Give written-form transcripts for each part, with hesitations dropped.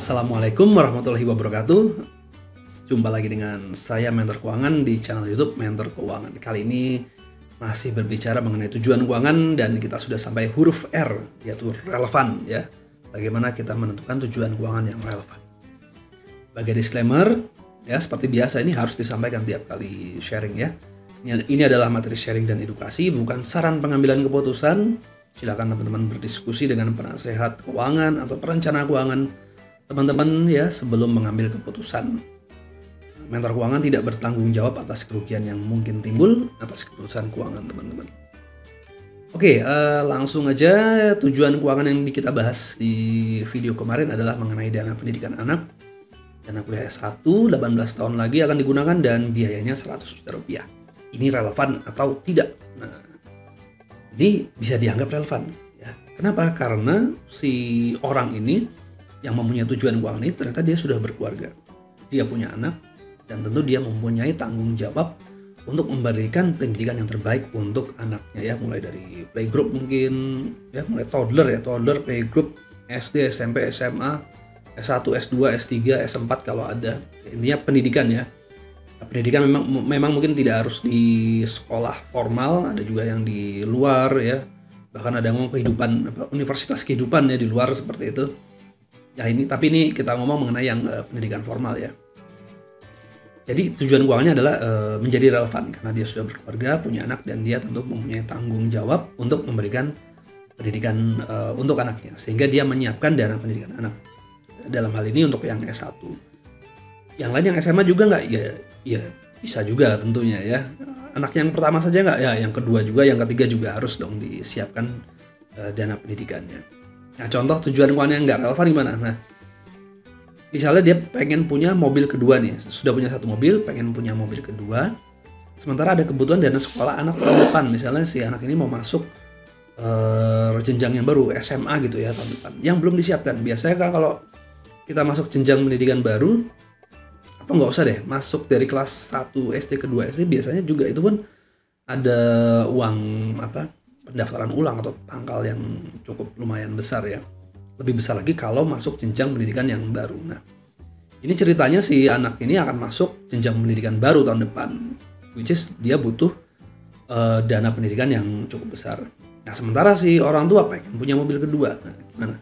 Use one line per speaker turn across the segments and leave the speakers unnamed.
Assalamualaikum warahmatullahi wabarakatuh. Jumpa lagi dengan saya Mentor Keuangan di channel YouTube Mentor Keuangan. Kali ini masih berbicara mengenai tujuan keuangan dan kita sudah sampai huruf R, yaitu relevan ya. Bagaimana kita menentukan tujuan keuangan yang relevan. Sebagai disclaimer, ya seperti biasa ini harus disampaikan tiap kali sharing ya. Ini adalah materi sharing dan edukasi, bukan saran pengambilan keputusan. Silakan teman-teman berdiskusi dengan penasehat keuangan atau perencana keuangan teman-teman ya sebelum mengambil keputusan. Mentor keuangan tidak bertanggung jawab atas kerugian yang mungkin timbul atas keputusan keuangan teman-teman. Oke, langsung aja. Tujuan keuangan yang kita bahas di video kemarin adalah mengenai dana pendidikan anak. Dana kuliah S1 18 tahun lagi akan digunakan dan biayanya 100 juta rupiah. Ini relevan atau tidak? Nah, ini bisa dianggap relevan ya. Kenapa? Karena si orang ini yang mempunyai tujuan keuangan ini ternyata dia sudah berkeluarga. Dia punya anak dan tentu dia mempunyai tanggung jawab untuk memberikan pendidikan yang terbaik untuk anaknya ya, mulai dari playgroup mungkin ya, mulai toddler, playgroup, SD, SMP, SMA, S1, S2, S3, S4 kalau ada. Intinya pendidikan ya. Pendidikan memang mungkin tidak harus di sekolah formal, ada juga yang di luar ya. Bahkan ada yang ngomong kehidupan universitas kehidupan ya di luar seperti itu. Ya tapi ini kita ngomong mengenai yang pendidikan formal ya. Jadi tujuan keuangannya adalah menjadi relevan karena dia sudah berkeluarga, punya anak dan dia tentu mempunyai tanggung jawab untuk memberikan pendidikan untuk anaknya, sehingga dia menyiapkan dana pendidikan anak. Dalam hal ini untuk yang S1. Yang lain yang SMA juga nggak? Ya bisa juga tentunya ya. Anak yang pertama saja nggak? Ya yang kedua juga, yang ketiga juga harus dong disiapkan dana pendidikannya. Nah contoh tujuan keuangan yang nggak relevan gimana? Nah misalnya dia pengen punya mobil kedua nih, sudah punya satu mobil, pengen punya mobil kedua. Sementara ada kebutuhan dana sekolah anak tahun depan, misalnya si anak ini mau masuk jenjang yang baru SMA gitu ya tahun depan, yang belum disiapkan. Biasanya kan kalau kita masuk jenjang pendidikan baru, atau nggak usah deh masuk dari kelas 1 SD ke 2 SD, biasanya juga itu pun ada uang pendaftaran ulang atau tangkal yang cukup lumayan besar ya. Lebih besar lagi kalau masuk jenjang pendidikan yang baru. Nah ini ceritanya si anak ini akan masuk jenjang pendidikan baru tahun depan, which is dia butuh dana pendidikan yang cukup besar. Nah sementara si orang tua pengen punya mobil kedua. Nah gimana?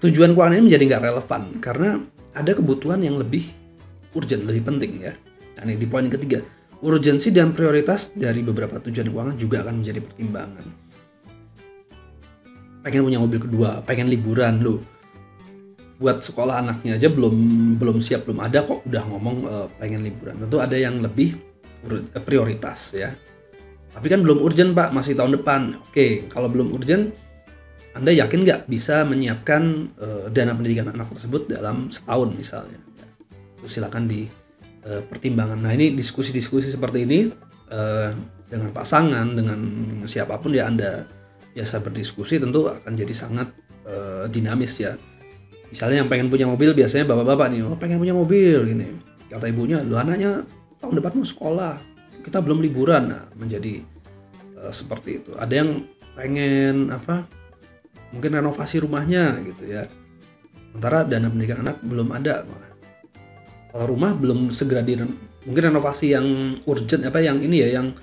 Tujuan keuangan ini menjadi nggak relevan karena ada kebutuhan yang lebih urgent, lebih penting ya. Nah ini di poin ketiga, urgensi dan prioritas dari beberapa tujuan keuangan juga akan menjadi pertimbangan. Pengen punya mobil kedua, pengen liburan loh. Buat sekolah anaknya aja belum siap, belum ada kok udah ngomong pengen liburan. Tentu ada yang lebih prioritas ya. Tapi kan belum urgent Pak, masih tahun depan. Oke, kalau belum urgent, Anda yakin nggak bisa menyiapkan dana pendidikan anak tersebut dalam setahun misalnya? Silakan di pertimbangan. Nah ini diskusi-diskusi seperti ini dengan pasangan, dengan siapapun ya Anda biasa berdiskusi tentu akan jadi sangat dinamis ya. Misalnya yang pengen punya mobil biasanya bapak-bapak nih, pengen punya mobil gini. Kata ibunya, lu anaknya tahun depan mau sekolah, kita belum liburan. Nah menjadi seperti itu. Ada yang pengen mungkin renovasi rumahnya gitu ya. Sementara dana pendidikan anak belum ada. Kalau rumah belum segera mungkin renovasi yang urgent yang ini ya, yang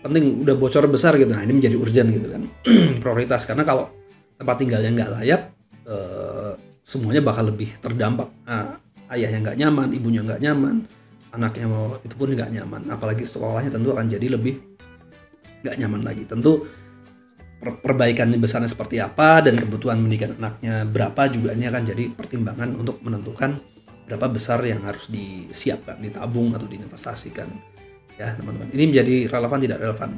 penting udah bocor besar gitu. Nah ini menjadi urgent gitu kan. Prioritas, karena kalau tempat tinggalnya nggak layak, semuanya bakal lebih terdampak. Nah, ayahnya nggak nyaman, ibunya nggak nyaman, anaknya mau itu pun nggak nyaman. Apalagi sekolahnya tentu akan jadi lebih nggak nyaman lagi. Tentu perbaikan besarnya seperti apa dan kebutuhan pendidikan anaknya berapa juga ini akan jadi pertimbangan untuk menentukan berapa besar yang harus disiapkan, ditabung atau diinvestasikan ya teman-teman. Ini menjadi relevan tidak relevan.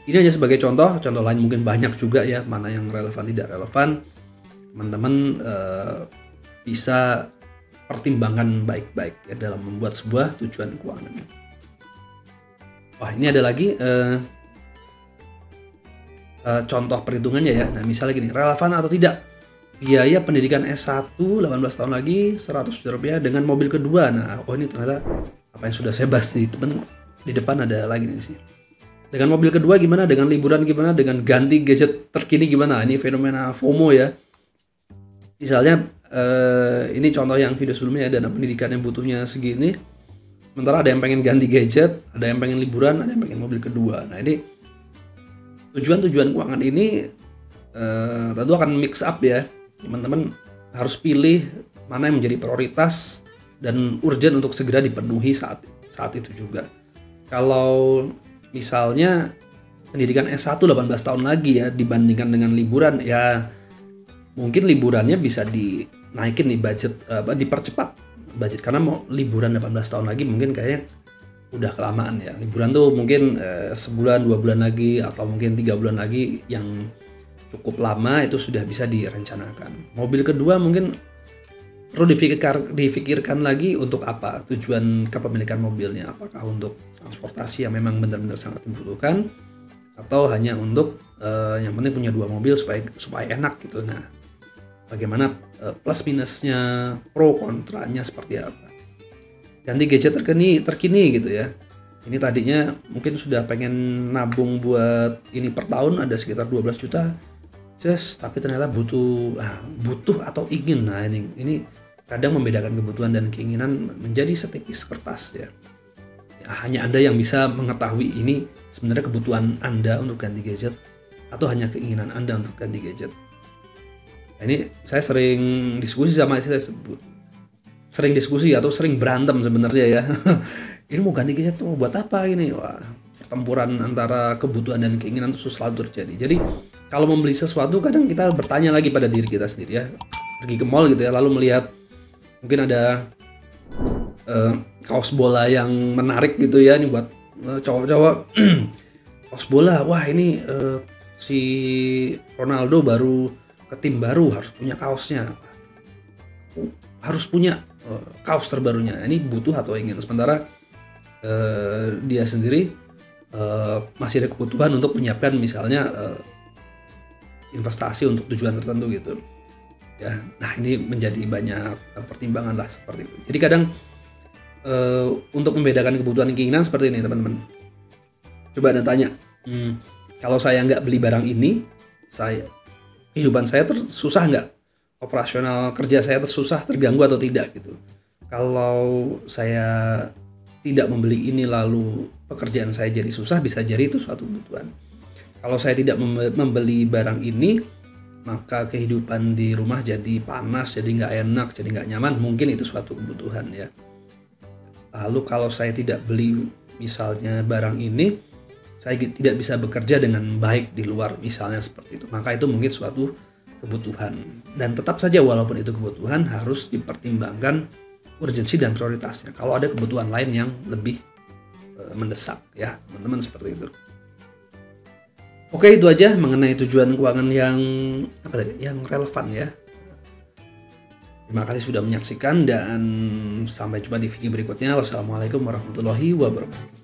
Ini hanya sebagai contoh lain mungkin banyak juga ya, mana yang relevan tidak relevan. Teman-teman bisa pertimbangkan baik-baik ya dalam membuat sebuah tujuan keuangan. Wah ini ada lagi contoh perhitungannya ya. Nah misalnya gini, relevan atau tidak biaya pendidikan S1 18 tahun lagi 100 juta rupiah dengan mobil kedua. Nah ini ternyata apa yang sudah saya bahas di depan ada lagi nih sih. Dengan mobil kedua gimana, dengan liburan gimana, dengan ganti gadget terkini gimana. Ini fenomena FOMO ya. Misalnya ini contoh yang video sebelumnya ya, dana pendidikan yang butuhnya segini. Sementara ada yang pengen ganti gadget, ada yang pengen liburan, ada yang pengen mobil kedua. Nah ini tujuan-tujuan keuangan ini tentu akan mix up ya. Teman-teman harus pilih mana yang menjadi prioritas dan urgent untuk segera dipenuhi saat itu juga. Kalau misalnya pendidikan S1 18 tahun lagi ya dibandingkan dengan liburan, ya mungkin liburannya bisa dinaikin nih budget, dipercepat budget, karena mau liburan 18 tahun lagi mungkin kayaknya udah kelamaan ya. Liburan tuh mungkin sebulan 2 bulan lagi atau mungkin 3 bulan lagi yang cukup lama itu sudah bisa direncanakan. Mobil kedua mungkin perlu difikirkan lagi untuk apa tujuan kepemilikan mobilnya, apakah untuk transportasi yang memang benar-benar sangat dibutuhkan atau hanya untuk yang penting punya 2 mobil supaya enak gitu. Nah, bagaimana plus minusnya, pro kontranya seperti apa. Ganti gadget terkini gitu ya. Ini tadinya mungkin sudah pengen nabung buat ini per tahun ada sekitar 12 juta. Tapi ternyata butuh atau ingin. Nah, ini kadang membedakan kebutuhan dan keinginan menjadi setipis kertas ya. Hanya Anda yang bisa mengetahui ini sebenarnya kebutuhan Anda untuk ganti gadget atau hanya keinginan Anda untuk ganti gadget. Nah, ini saya sering diskusi sama istri saya, sering diskusi atau sering berantem sebenarnya ya. Ini mau ganti gadget tuh buat apa ini? Wah, pertempuran antara kebutuhan dan keinginan itu selalu terjadi. Jadi kalau membeli sesuatu kadang kita bertanya lagi pada diri kita sendiri ya. Pergi ke mall gitu ya, lalu melihat mungkin ada kaos bola yang menarik gitu ya, ini buat cowok-cowok. Kaos bola, wah ini si Ronaldo baru ke tim baru, harus punya kaosnya, harus punya kaos terbarunya. Ini butuh atau ingin, sementara dia sendiri masih ada kebutuhan untuk menyiapkan misalnya investasi untuk tujuan tertentu gitu ya. Nah, ini menjadi banyak pertimbangan lah seperti itu. Jadi kadang untuk membedakan kebutuhan dan keinginan seperti ini teman-teman. Coba Anda tanya, kalau saya nggak beli barang ini, kehidupan saya susah nggak? Operasional kerja saya tersusah, terganggu atau tidak gitu. Kalau saya tidak membeli ini lalu pekerjaan saya jadi susah, bisa jadi itu suatu kebutuhan. Kalau saya tidak membeli barang ini, maka kehidupan di rumah jadi panas, jadi nggak enak, jadi nggak nyaman, mungkin itu suatu kebutuhan ya. Lalu kalau saya tidak beli misalnya barang ini, saya tidak bisa bekerja dengan baik di luar misalnya seperti itu, maka itu mungkin suatu kebutuhan. Dan tetap saja walaupun itu kebutuhan harus dipertimbangkan urgensi dan prioritasnya. Kalau ada kebutuhan lain yang lebih mendesak ya teman-teman, seperti itu. Oke, itu aja mengenai tujuan keuangan yang relevan ya. Terima kasih sudah menyaksikan dan sampai jumpa di video berikutnya. Wassalamualaikum warahmatullahi wabarakatuh.